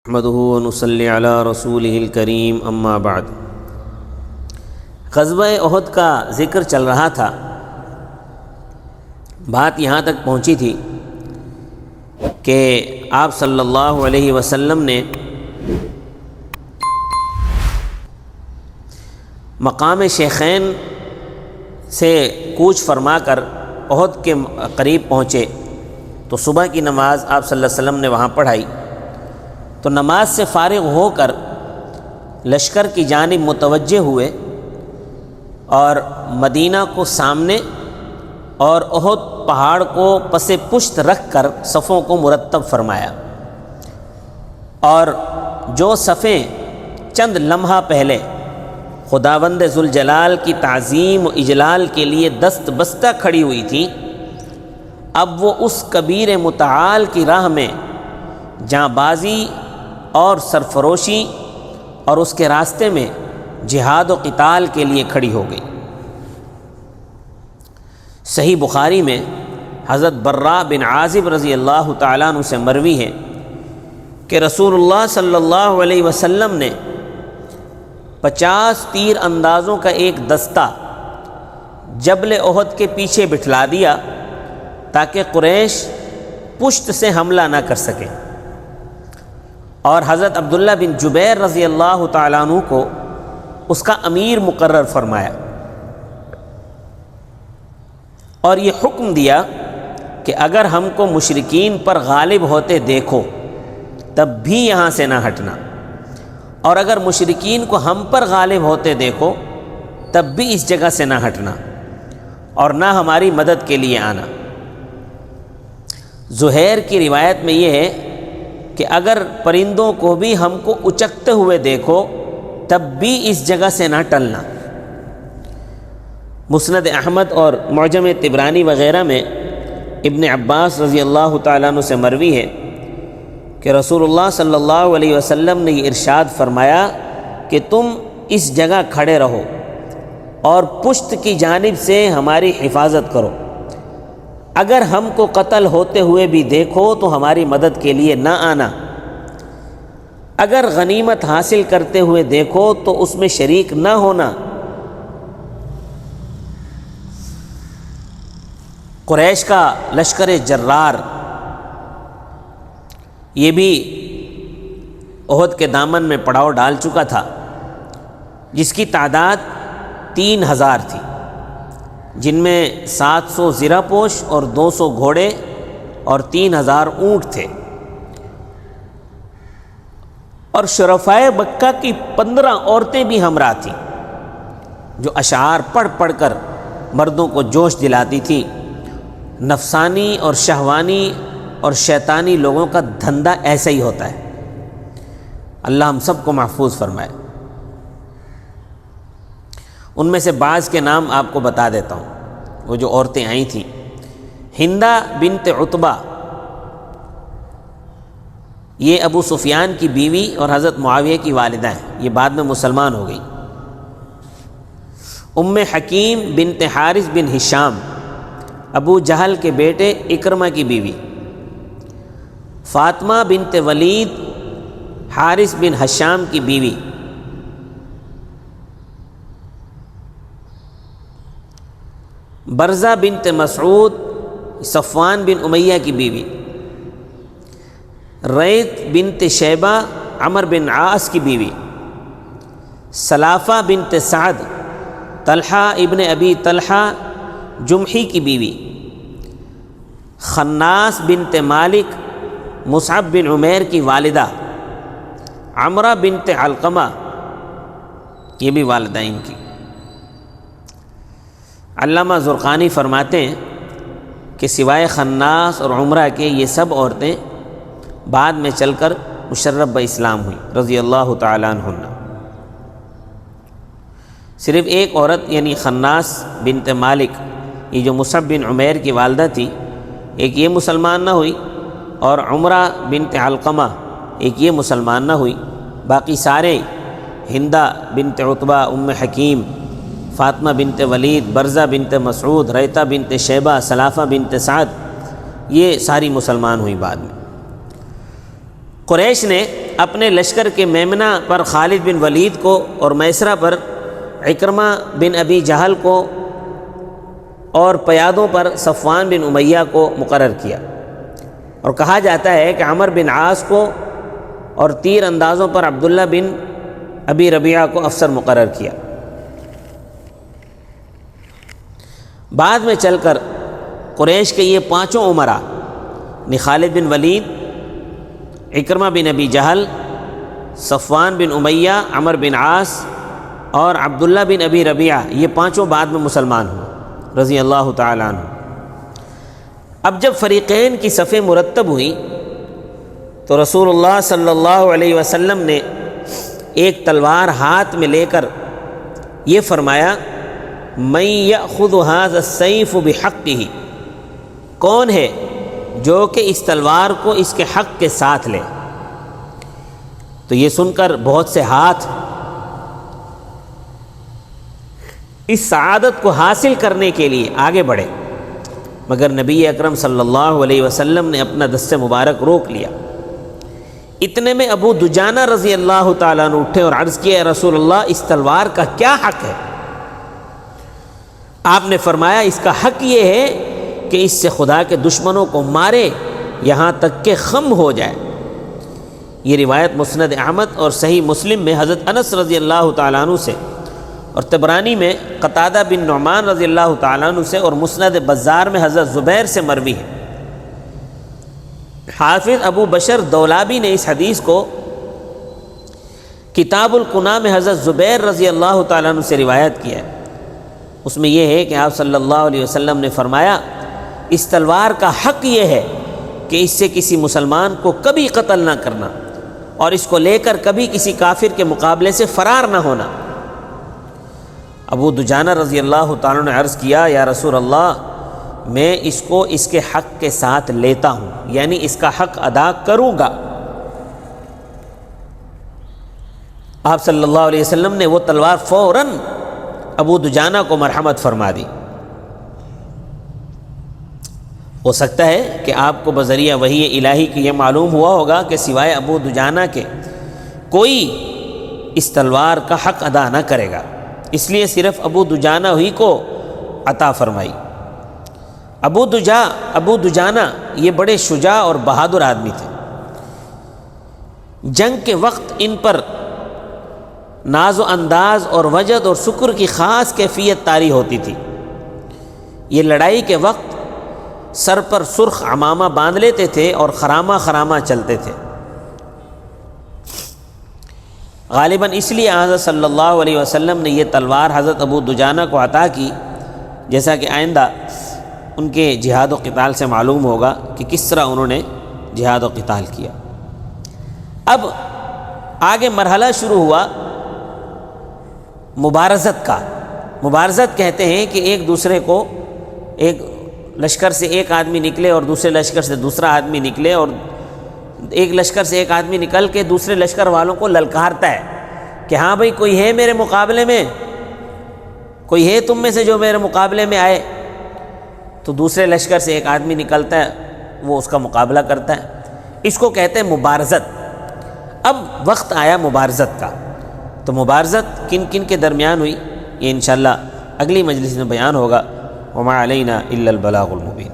نحمدہ ونصلی علی رسولہ الکریم اما بعد۔ غزوہ احد کا ذکر چل رہا تھا، بات یہاں تک پہنچی تھی کہ آپ صلی اللہ علیہ وسلم نے مقام شیخین سے کوچ فرما کر احد کے قریب پہنچے تو صبح کی نماز آپ صلی اللہ علیہ وسلم نے وہاں پڑھائی، تو نماز سے فارغ ہو کر لشکر کی جانب متوجہ ہوئے اور مدینہ کو سامنے اور احد پہاڑ کو پس پشت رکھ کر صفوں کو مرتب فرمایا، اور جو صفیں چند لمحہ پہلے خداوند ذوالجلال کی تعظیم و اجلال کے لیے دست بستہ کھڑی ہوئی تھیں، اب وہ اس کبیر متعال کی راہ میں جاں بازی اور سرفروشی اور اس کے راستے میں جہاد و قتال کے لیے کھڑی ہو گئی۔ صحیح بخاری میں حضرت براء بن عازب رضی اللہ تعالیٰ عنہ سے مروی ہے کہ رسول اللہ صلی اللہ علیہ وسلم نے 50 تیر اندازوں کا ایک دستہ جبل احد کے پیچھے بٹھلا دیا تاکہ قریش پشت سے حملہ نہ کر سکے، اور حضرت عبداللہ بن جبیر رضی اللہ تعالیٰ عنہ کو اس کا امیر مقرر فرمایا، اور یہ حکم دیا کہ اگر ہم کو مشرکین پر غالب ہوتے دیکھو تب بھی یہاں سے نہ ہٹنا، اور اگر مشرکین کو ہم پر غالب ہوتے دیکھو تب بھی اس جگہ سے نہ ہٹنا اور نہ ہماری مدد کے لیے آنا۔ زہیر کی روایت میں یہ ہے کہ اگر پرندوں کو بھی ہم کو اچکتے ہوئے دیکھو تب بھی اس جگہ سے نہ ٹلنا۔ مسند احمد اور معجم طبرانی وغیرہ میں ابن عباس رضی اللہ تعالیٰ عنہ سے مروی ہے کہ رسول اللہ صلی اللہ علیہ وسلم نے یہ ارشاد فرمایا کہ تم اس جگہ کھڑے رہو اور پشت کی جانب سے ہماری حفاظت کرو، اگر ہم کو قتل ہوتے ہوئے بھی دیکھو تو ہماری مدد کے لیے نہ آنا، اگر غنیمت حاصل کرتے ہوئے دیکھو تو اس میں شریک نہ ہونا۔ قریش کا لشکر جرار یہ بھی احد کے دامن میں پڑاؤ ڈال چکا تھا، جس کی تعداد 3000 تھی، جن میں 700 زرہ پوش اور 200 گھوڑے اور 3000 اونٹ تھے، اور شرفائے مکہ کی 15 عورتیں بھی ہمراہ تھیں جو اشعار پڑھ پڑھ کر مردوں کو جوش دلاتی تھی۔ نفسانی اور شہوانی اور شیطانی لوگوں کا دھندہ ایسا ہی ہوتا ہے، اللہ ہم سب کو محفوظ فرمائے۔ ان میں سے بعض کے نام آپ کو بتا دیتا ہوں، وہ جو عورتیں آئی تھیں۔ ہندہ بنت عتبہ، یہ ابو سفیان کی بیوی اور حضرت معاویہ کی والدہ ہیں، یہ بعد میں مسلمان ہو گئی۔ ام حکیم بنت حارث بن ہشام، ابو جہل کے بیٹے اکرمہ کی بیوی۔ فاطمہ بنت ولید، حارث بن ہشام کی بیوی۔ برزہ بنت مسعود، صفوان بن امیہ کی بیوی۔ ریت بنت شیبہ، عمر بن عاص کی بیوی۔ سلافہ بنت سعد، طلحہ ابن ابی طلحہ جمحی کی بیوی۔ خناس بنت مالک، مصعب بن عمیر کی والدہ۔ عمرہ بنت علقمہ، یہ بھی والدہ ان کی۔ علامہ زرقانی فرماتے ہیں کہ سوائے خناس اور عمرہ کے یہ سب عورتیں بعد میں چل کر مشرف باسلام ہوئیں رضی اللہ تعالیٰ عنہن۔ صرف ایک عورت یعنی خناس بنت مالک، یہ جو مصعب بن عمیر کی والدہ تھی، ایک یہ مسلمان نہ ہوئی، اور عمرہ بنت علقمہ ایک یہ مسلمان نہ ہوئی، باقی سارے ہندہ بنت عتبہ، ام حکیم، فاطمہ بنت ولید، برزہ بنت مسعود، ریتہ بنت شیبہ، سلافہ بنت سعد، یہ ساری مسلمان ہوئی بعد میں۔ قریش نے اپنے لشکر کے میمنہ پر خالد بن ولید کو اور میسرہ پر عکرمہ بن ابی جہل کو اور پیادوں پر صفوان بن امیہ کو مقرر کیا، اور کہا جاتا ہے کہ عمر بن عاص کو اور تیر اندازوں پر عبداللہ بن ابی ربیعہ کو افسر مقرر کیا۔ بعد میں چل کر قریش کے یہ پانچوں امراء خالد بن ولید، عکرمہ بن ابی جہل، صفوان بن امیہ، عمر بن عاص اور عبداللہ بن ابی ربیعہ، یہ پانچوں بعد میں مسلمان ہوئے رضی اللہ تعالیٰ عنہ۔ اب جب فریقین کی صفیں مرتب ہوئی تو رسول اللہ صلی اللہ علیہ وسلم نے ایک تلوار ہاتھ میں لے کر یہ فرمایا، من یأخذ ھذا السیف بحقہ، کون ہے جو کہ اس تلوار کو اس کے حق کے ساتھ لے؟ تو یہ سن کر بہت سے ہاتھ اس سعادت کو حاصل کرنے کے لیے آگے بڑھے، مگر نبی اکرم صلی اللہ علیہ وسلم نے اپنا دست مبارک روک لیا۔ اتنے میں ابو دجانہ رضی اللہ تعالیٰ عنہ اٹھے اور عرض کیا، رسول اللہ اس تلوار کا کیا حق ہے؟ آپ نے فرمایا، اس کا حق یہ ہے کہ اس سے خدا کے دشمنوں کو مارے یہاں تک کہ خم ہو جائے۔ یہ روایت مسند احمد اور صحیح مسلم میں حضرت انس رضی اللہ تعالیٰ عنہ سے، اور طبرانی میں قتادہ بن نعمان رضی اللہ تعالیٰ عنہ سے، اور مسند بزار میں حضرت زبیر سے مروی ہے۔ حافظ ابو بشر دولابی نے اس حدیث کو کتاب الکنیٰ میں حضرت زبیر رضی اللہ تعالیٰ عنہ سے روایت کیا ہے۔ اس میں یہ ہے کہ آپ صلی اللہ علیہ وسلم نے فرمایا، اس تلوار کا حق یہ ہے کہ اس سے کسی مسلمان کو کبھی قتل نہ کرنا اور اس کو لے کر کبھی کسی کافر کے مقابلے سے فرار نہ ہونا۔ ابو دجانہ رضی اللہ تعالیٰ نے عرض کیا، یا رسول اللہ، میں اس کو اس کے حق کے ساتھ لیتا ہوں، یعنی اس کا حق ادا کروں گا۔ آپ صلی اللہ علیہ وسلم نے وہ تلوار فوراً ابو دجانہ کو مرحمت فرما دی۔ ہو سکتا ہے کہ آپ کو بذریعہ وحی الہی کی یہ معلوم ہوا ہوگا کہ سوائے ابو دجانہ کے کوئی اس تلوار کا حق ادا نہ کرے گا، اس لیے صرف ابو دجانہ ہی کو عطا فرمائی۔ ابو دجانہ یہ بڑے شجاع اور بہادر آدمی تھے۔ جنگ کے وقت ان پر ناز و انداز اور وجد اور شکر کی خاص کیفیت طاری ہوتی تھی۔ یہ لڑائی کے وقت سر پر سرخ عمامہ باندھ لیتے تھے اور خرامہ خرامہ چلتے تھے۔ غالباً اس لیے حضرت صلی اللہ علیہ وسلم نے یہ تلوار حضرت ابو دجانہ کو عطا کی، جیسا کہ آئندہ ان کے جہاد و قتال سے معلوم ہوگا کہ کس طرح انہوں نے جہاد و قتال کیا۔ اب آگے مرحلہ شروع ہوا مبارزت کا۔ مبارزت کہتے ہیں کہ ایک دوسرے کو، ایک لشکر سے ایک آدمی نکلے اور دوسرے لشکر سے دوسرا آدمی نکلے، اور ایک لشکر سے ایک آدمی نکل کے دوسرے لشکر والوں کو للکارتا ہے کہ ہاں بھئی کوئی ہے میرے مقابلے میں، کوئی ہے تم میں سے جو میرے مقابلے میں آئے؟ تو دوسرے لشکر سے ایک آدمی نکلتا ہے، وہ اس کا مقابلہ کرتا ہے۔ اس کو کہتے ہیں مبارزت۔ اب وقت آیا مبارزت کا، تو مبارزت کن کن کے درمیان ہوئی، یہ انشاءاللہ اگلی مجلس میں بیان ہوگا۔ وما علینا الا البلاغ المبین۔